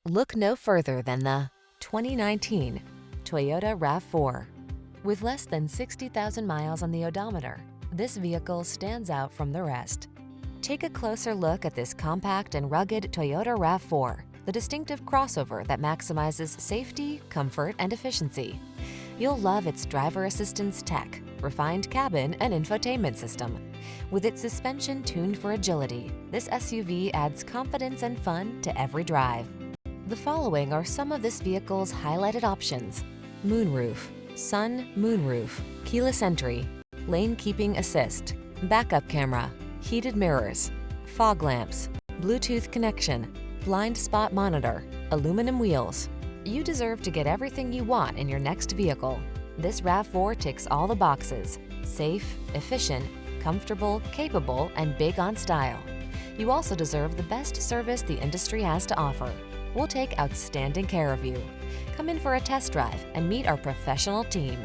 Look no further than the 2019 Toyota RAV4. With less than 60,000 miles on the odometer, this vehicle stands out from the rest. Take a closer look at this compact and rugged Toyota RAV4, the distinctive crossover that maximizes safety, comfort, and efficiency. You'll love its driver assistance tech, refined cabin, and infotainment system. With its suspension tuned for agility, this SUV adds confidence and fun to every drive. The following are some of this vehicle's highlighted options: moonroof, sun moonroof, keyless entry, lane keeping assist, backup camera, heated mirrors, fog lamps, Bluetooth connection, blind spot monitor, aluminum wheels. You deserve to get everything you want in your next vehicle. This RAV4 ticks all the boxes: safe, efficient, comfortable, capable, and big on style. You also deserve the best service the industry has to offer. We'll take outstanding care of you. Come in for a test drive and meet our professional team.